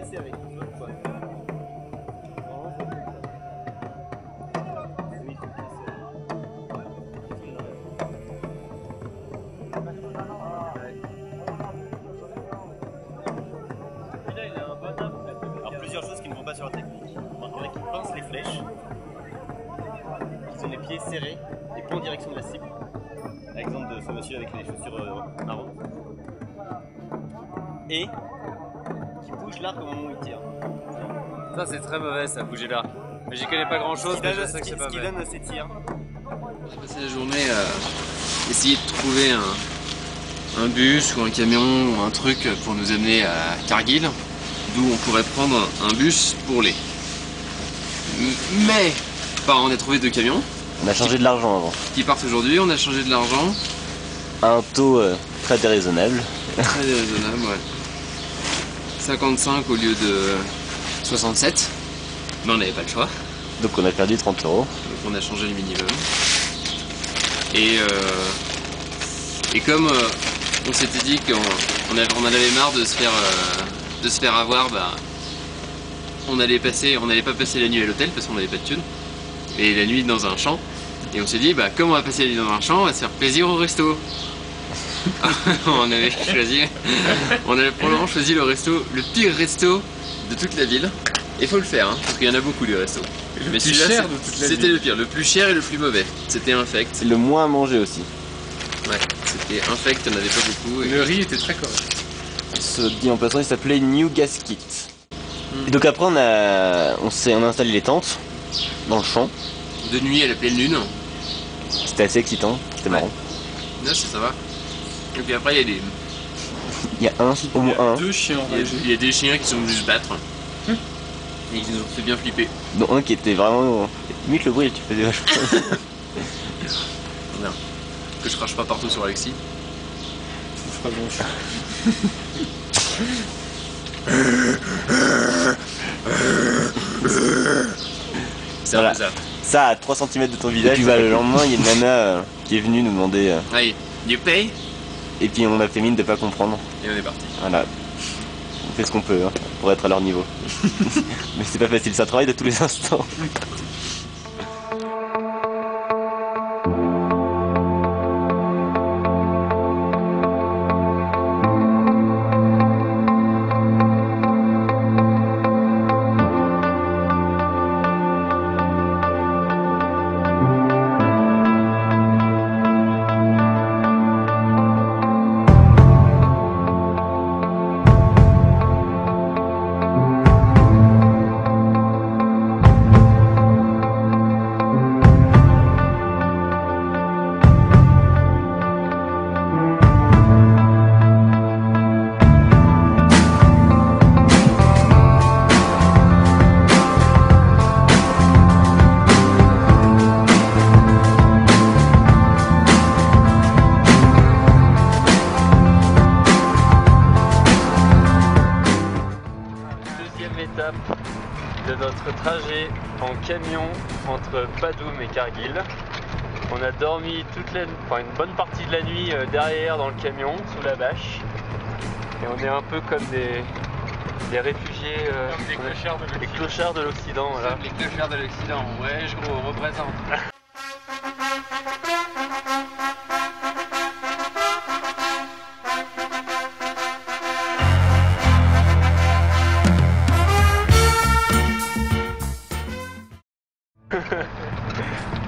serré. Alors plusieurs choses qui ne vont pas sur la technique. Il y en a qui pincent les flèches, qui ont les pieds serrés et pas en direction de la cible. Exemple de ce monsieur avec les chaussures marron. Et qui bouge l'arc au moment où il tire. Ça c'est très mauvais ça, bouger l'arc. Mais j'y connais pas grand chose, mais je sais que c'est pas Ce qui vrai. donne ses tirs. J'ai passé la journée à essayer de trouver un bus ou un camion ou un truc pour nous amener à Kargil, d'où on pourrait prendre un bus pour les. Mais, on a trouvé 2 camions. On a changé de l'argent avant. Qui partent aujourd'hui, on a changé de l'argent. À un taux très déraisonnable. Très déraisonnable, ouais. 55 au lieu de 67. Mais on n'avait pas le choix. Donc on a perdu 30 €. Donc on a changé le minimum. Et comme on s'était dit qu'on en avait marre de se faire avoir, bah, on n'allait pas passer la nuit à l'hôtel parce qu'on n'avait pas de thunes. Et la nuit dans un champ. Et on s'est dit, bah, comme on va passer la nuit dans un champ, on va se faire plaisir au resto. On avait probablement choisi le pire resto de toute la ville. Et il faut le faire, hein, parce qu'il y en a beaucoup les restos. Le plus cher de toute la ville. C'était le pire, le plus cher et le plus mauvais. C'était infect. C'est le moins à manger aussi. Ouais, c'était infect, il n'y en avait pas beaucoup. Et... Le riz était très correct. Ce dit en passant, il s'appelait New Gasket. Et donc après on a installé les tentes dans le champ. De nuit à la pleine lune. C'était assez excitant, c'était marrant. Non, ça va. Et puis après il y a des... Il y a au moins un. 2 chiens. Il y a des chiens qui sont venus se battre. Et ils nous ont fait bien flipper. Dont un qui était vraiment... Limite le bruit tu faisais vachement. Non. Que je crache pas partout sur Alexis. Je pas grand C'est Voilà. un peu ça. Ça à 3 cm de ton visage. Et puis bah, le lendemain il y a une nana qui est venue nous demander... Allez, you pay? Et puis on a fait mine de pas comprendre. Et on est parti. Voilà. On fait ce qu'on peut hein, pour être à leur niveau. Mais c'est pas facile, ça travaille de tous les instants. Étape de notre trajet en camion entre Padoum et Kargil. On a dormi une bonne partie de la nuit derrière dans le camion, sous la bâche. Et on est un peu comme des réfugiés, comme des clochards de l'Occident. Voilà. Les clochards de l'Occident, ouais, je représente.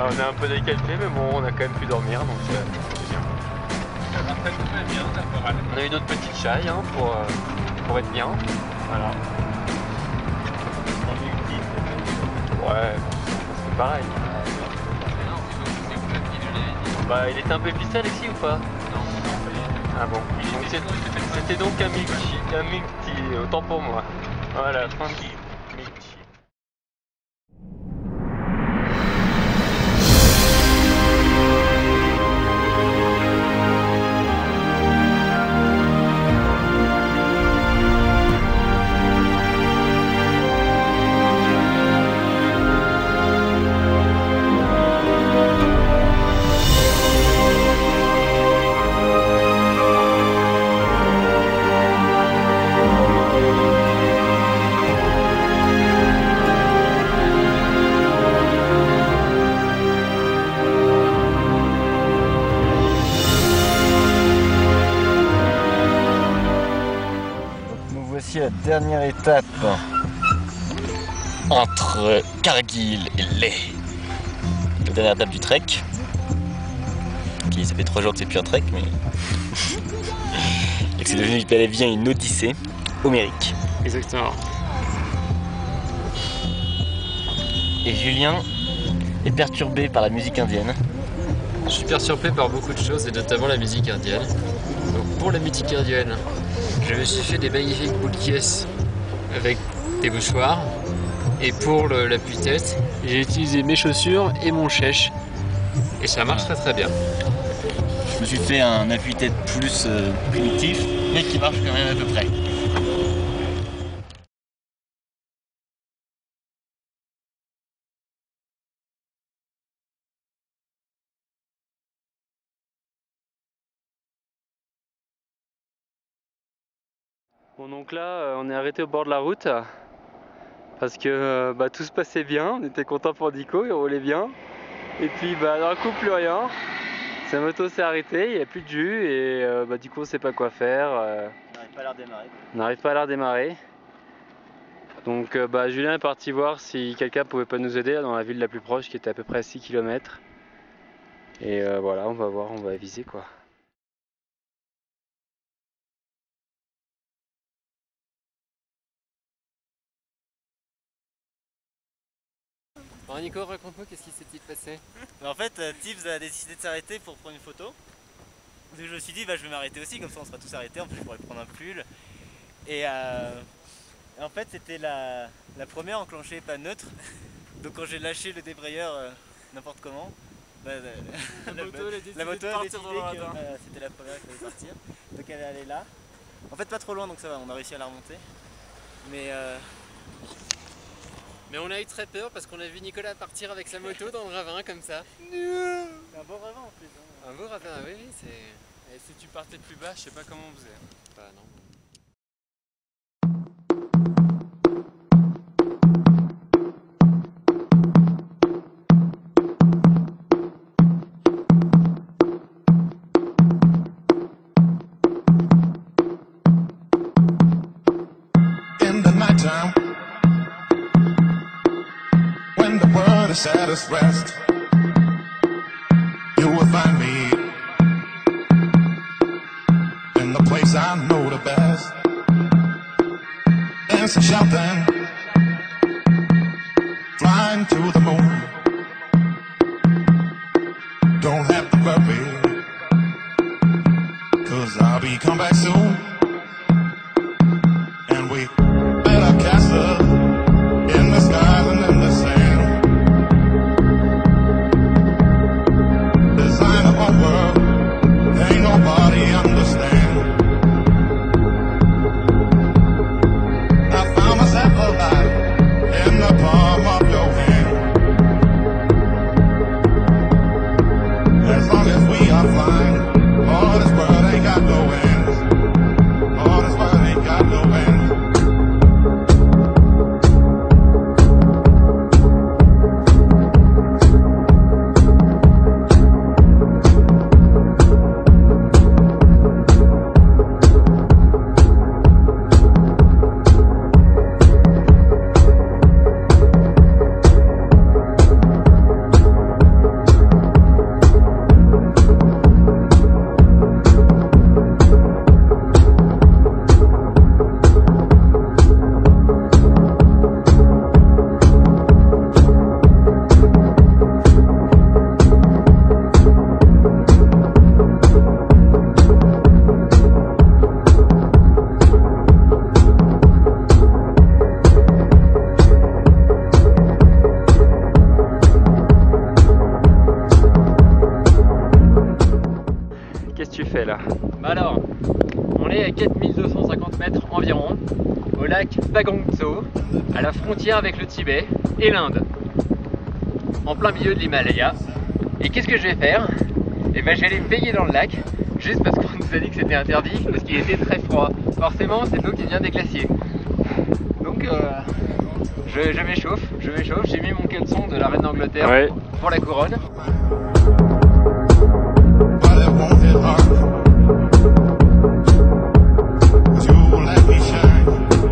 On est un peu décalqué mais bon on a quand même pu dormir donc c'est bien. On a eu notre petite chaille hein, pour être bien. Voilà. Ouais, c'est pareil. Bah il était un peu épicé Alexis ou pas? Non. Ah bon. C'était donc un milk tea, autant pour moi. Voilà, fin de milk tea. voici la dernière étape entre Cargill et Leh. La dernière étape du trek. Qui ça fait 3 jours que c'est plus un trek, mais et que c'est devenu bel et bien une odyssée homérique. Exactement. Et Julien est perturbé par la musique indienne. Je suis perturbé par beaucoup de choses et notamment la musique indienne. Donc pour la musique indienne, je me suis fait des magnifiques boules de caisse avec des mouchoirs. Et pour l'appui-tête, j'ai utilisé mes chaussures et mon chèche. Et ça marche très très bien. Je me suis fait un appui-tête plus primitif, mais qui marche quand même à peu près. Bon donc là, on est arrêté au bord de la route parce que tout se passait bien, on était content pour Nico, il roulait bien. Et puis d'un coup plus rien, sa moto s'est arrêtée, il n'y a plus de jus et du coup on sait pas quoi faire. On n'arrive pas à la redémarrer. On n'arrive pas à la redémarrer. Donc Julien est parti voir si quelqu'un pouvait pas nous aider là, dans la ville la plus proche qui était à peu près à 6 km. Et voilà, on va voir, on va aviser quoi. Alors Nico, raconte-moi qu'est-ce qui s'est-il passé? En fait, Tibbs a décidé de s'arrêter pour prendre une photo. Donc je me suis dit, je vais m'arrêter aussi, comme ça on sera tous arrêtés. En plus, je pourrais prendre un pull. Et en fait, c'était la première enclenchée pas neutre. Donc quand j'ai lâché le débrayeur n'importe comment, la moto a décidé que c'était la première qui allait partir. Donc elle est allée là. En fait, pas trop loin, donc ça va, on a réussi à la remonter. Mais on a eu très peur parce qu'on a vu Nicolas partir avec sa moto dans le ravin comme ça. C'est un beau ravin en plus. Hein. Un beau ravin, oui, c'est... Et si tu partais plus bas, je sais pas comment on faisait. Bah non. In the nighttime, when the world is at its rest, you will find me in the place I know the best. Dancing, shouting, flying to the moon. Don't have to worry, 'cause I'll be come back soon. And we build a castle in the sky and in the sand. Design a whole world, ain't nobody understand. I found myself alive in the palm of your hand. As long as we are flying, all this world ain't got no end. All this world ain't got no end. Qu'est-ce que tu fais là? Alors, on est à 4250 mètres environ, au lac Pagongtso, à la frontière avec le Tibet et l'Inde, en plein milieu de l'Himalaya. Et qu'est-ce que je vais faire? Eh ben, je vais aller me baigner dans le lac, juste parce qu'on nous a dit que c'était interdit, parce qu'il était très froid. Forcément, c'est de l'eau qui vient des glaciers. Donc, je m'échauffe, j'ai mis mon caleçon de la reine d'Angleterre pour la couronne. But it won't hit hard, 'cause you let me shine.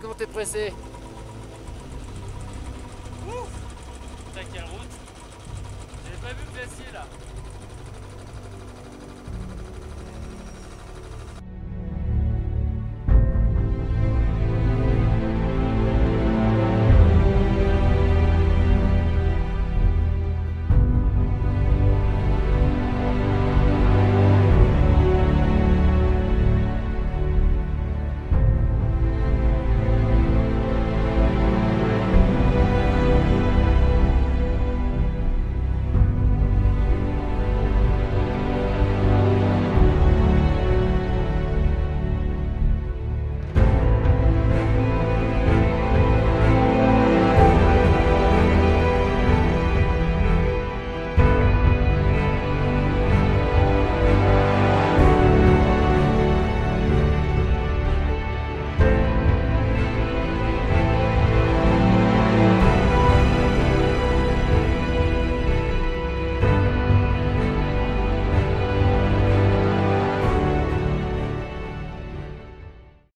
comment t'es pressé?